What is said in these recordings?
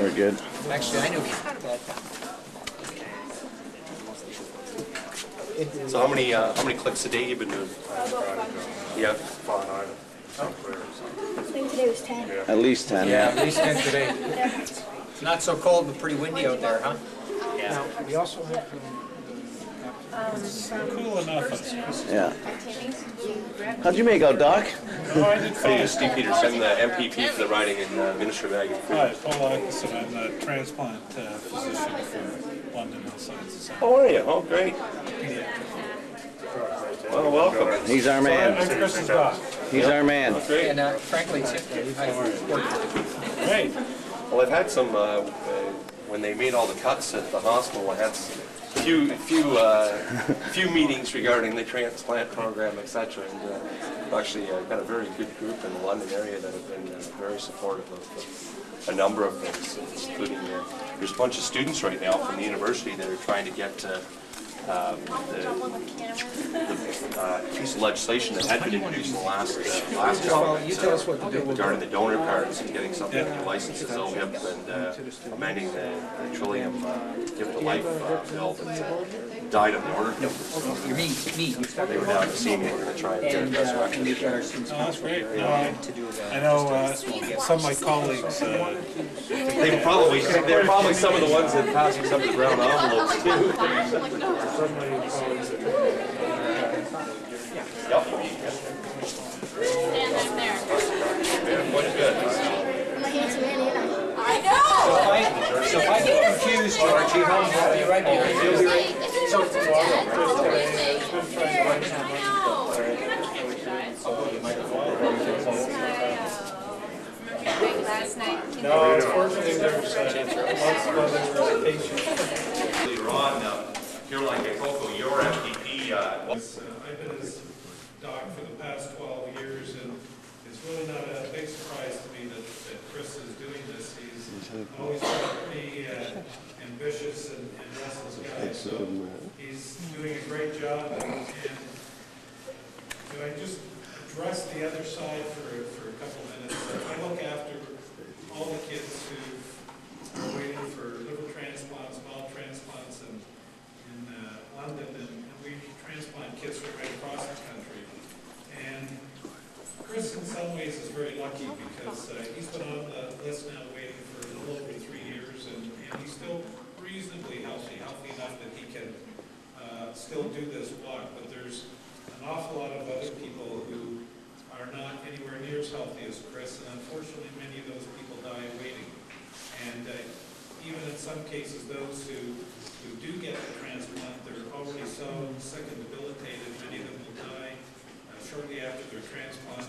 Very good. Actually, I knew that. So how many clicks a day you been doing? Yeah. I think today was 10. At least 10. Yeah, at least 10 today. It's not so cold but pretty windy out there, huh? Yeah. Now, we also have Cool enough, I suppose. Yeah. How'd you make out, Doc? No, I did fine. Steve Peterson, the MPP for the riding in Minister of Ag. Hi, Paul Atkinson. I'm the transplant physician for London Health Sciences. Oh, are you? Oh, great. Well, welcome. He's our man. I'm Kris'S doc. He's our man. Great. And frankly, Great. Well, I've had some, when they made all the cuts at the hospital, I had few meetings regarding the transplant program, etc. And actually, I've got a very good group in the London area that have been very supportive of a number of things, including there's a bunch of students right now from the university that are trying to get the piece of legislation that had been introduced in the last government regarding the donor cards and getting something like licenses, OHIP, and amending the Trillium Gift of Life bill that died on the order number. So you mean me. they were down to see me. We're going to try and get it resurrected. That's great. I know some of my colleagues. They're probably some of the ones that passed some of the brown envelopes too. Some of my colleagues Yep. And I'm there. Quite good. I'm a handsome man, ain't I? I know! So if I get confused, Georgie, I'll be right here. You'll be right. So Last night. No, unfortunately, there's lots of other patients. Later on, Caroline Coco, your MPP. I've been his doc for the past 12 years, and it's really not a big surprise to me that Kris is doing this. He's always been a pretty ambitious and restless guy, so he's doing a great job. And can I just address the other side for a couple minutes? I look after all the kids who are waiting for liver transplants, bowel transplants in London, and we transplant kids from right across the country. And Kris, in some ways, is very lucky because he's been on the list now waiting for a little over 3 years, and he's still reasonably healthy enough that he can still do this walk. But there's an awful lot of other people who are not anywhere near as healthy as Kris, and unfortunately, many of those people die waiting. And even in some cases, those who do get the transplant, they're already so sick and debilitated, many of them will die shortly after their transplant,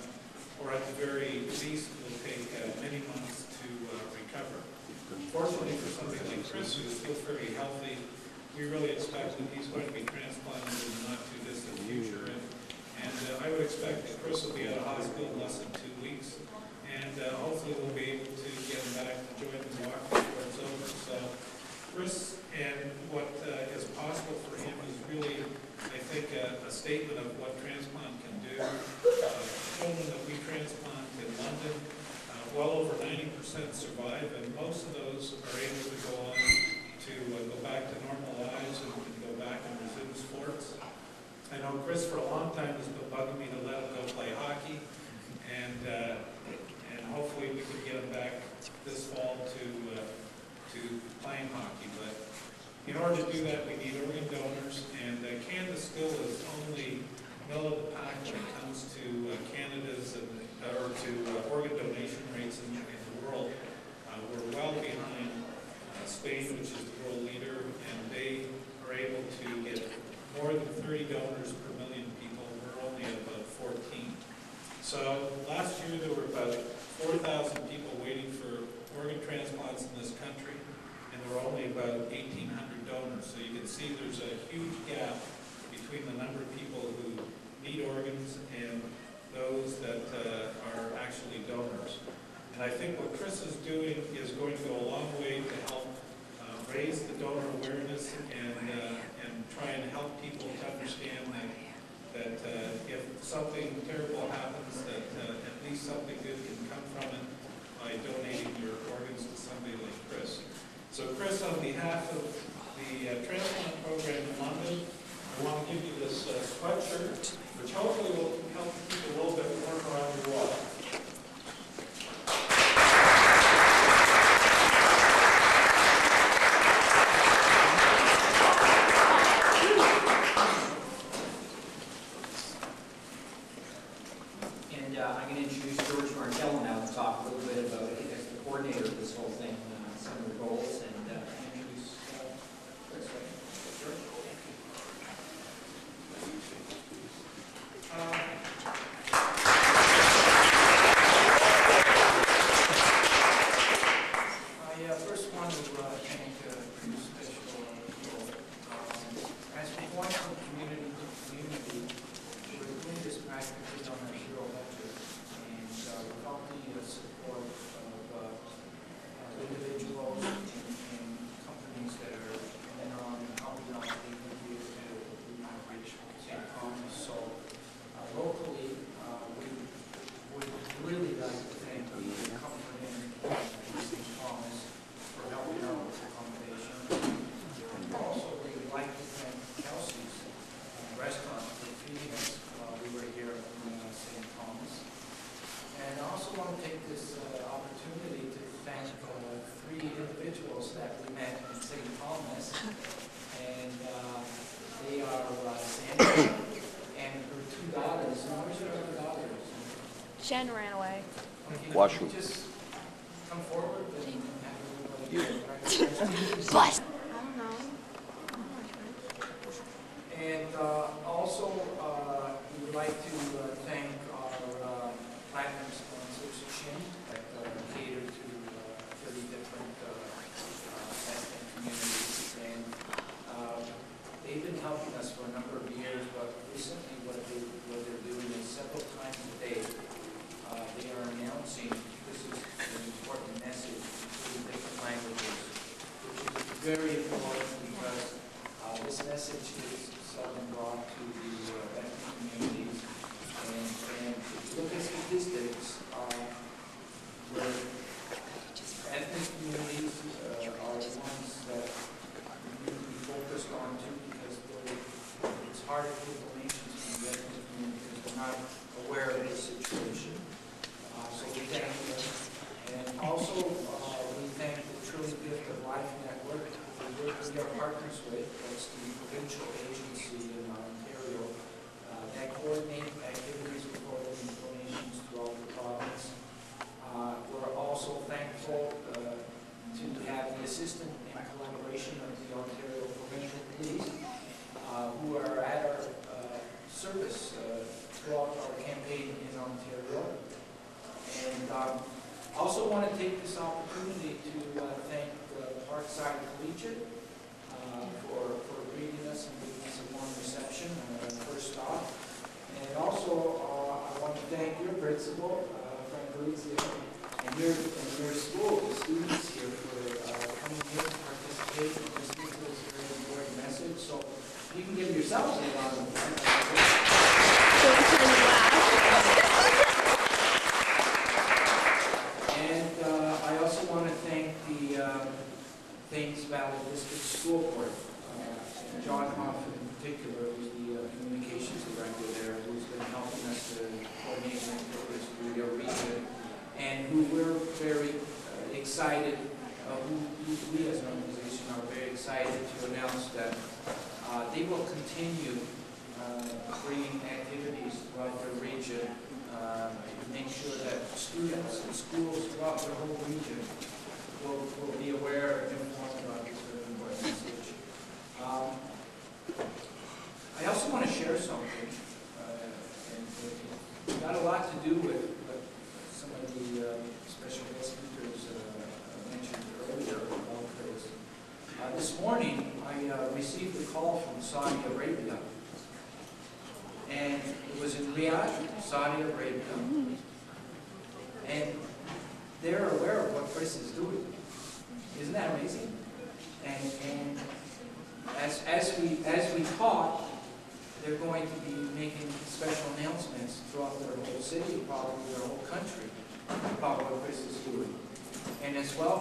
or at the very least will take many months to recover. Fortunately for somebody like Kris, who is still very healthy, we really expect that he's going to be transplanted in the not too distant future. And I would expect that Kris will be out of hospital in less than 2 weeks, and hopefully we'll be able to get him back to join the walk before it's over. So Kris, and what is possible for him is really, I think, a statement of what transplant can do. Children that we transplant in London, well over 90% survive, and most of those are able to go on to go back to normal lives and go back and resume sports. I know Kris for a long time has been bugging me to let him go play hockey, and hopefully we can get him back this fall to playing hockey. But in order to do that, we need organ donors, and Canada still is only middle of the pack when it comes to Canada's or to organ donation rates in the world. We're well behind Spain, which is the world leader, and they are able to get more than 30 donors per million people. We're only at about 14. So last year there were about 4,000 people waiting for organ transplants in this country, and there were only about 1,800 donors. So you can see there's a huge gap between the number of people who need organs and those that are actually donors. And I think what Kris is doing is going to go a long way to help raise the donor awareness and try and help people to understand that if something terrible happens, that at least something good can come from it by donating your organs to somebody like Kris. behalf of the transplant program in London, I want to give you this sweatshirt, which hopefully will help keep you a little bit warm around your wall. And I'm going to introduce George Marcello now to talk a little bit about it as the coordinator of this whole thing, some of the goals, and introduce Chris. George? I first want to thank two special people. As we're going from community to community, we're doing this practically on a zero budget, and without the support of individuals and companies that are coming on and helping out, they would be able to reach St. Thomas. So locally, we would really like to thank the company in St. Thomas for helping out with the accommodation. Also, we would like to thank Kelsey's restaurant for feeding us while we were here in St. Thomas. And I also want to take this opportunity to thank three individuals that we met in St. Thomas. And they are Sarnia and her two daughters. And where's your other daughters? Jen ran away. Okay, Washroom. can you just come forward and have everybody Bust. I don't know. And also, we would like to thank our platinum sponsors, Shin, that cater to 30 different ethnic communities. And they've been helping us for a number of years, but recently what they're doing is several times a day, they are announcing this is an important message in different languages, which is very important because this message is seldom brought to the ethnic communities. And if you look at statistics, where ethnic communities are the ones that we need to be focused on too, because it's hard to get donations from the ethnic community because they're not aware of the situation. So we thank you. And also, we thank the Trillium Gift of Life Network. We are partners with, that's the provincial agency in Ontario that coordinate activities with donations throughout the province. We're also thankful to have the assistance and collaboration of the Ontario Provincial Police, who are at our service throughout our campaign in Ontario. And also want to take this opportunity to thank the Parkside Collegiate for greeting us and giving us a warm reception on our first stop. And also, I want to thank your principal, Frank Galizia, and your school, the students here, for coming here to participate and listening to this very important message. So you can give yourselves a round of applause. And I also want to thank the Thames Valley District School Board, John Hoff in particular, who's the communications director there, who's been helping us to coordinate activities through your region, and who we're very excited, we as an organization are very excited to announce that they will continue bringing activities throughout the region to make sure that students and schools throughout the whole region will be aware and informed about this very important message. I also want to share something, and it's got a lot to do with what some of the special guest speakers mentioned earlier about this. This morning, I received a call from Saudi Arabia, and it was in Riyadh, Saudi Arabia, and they're aware of what Kris'S is doing. Isn't that amazing? And as we talk, they're going to be making special announcements throughout their whole city, probably their whole country, about what Kris'S is doing. And as well,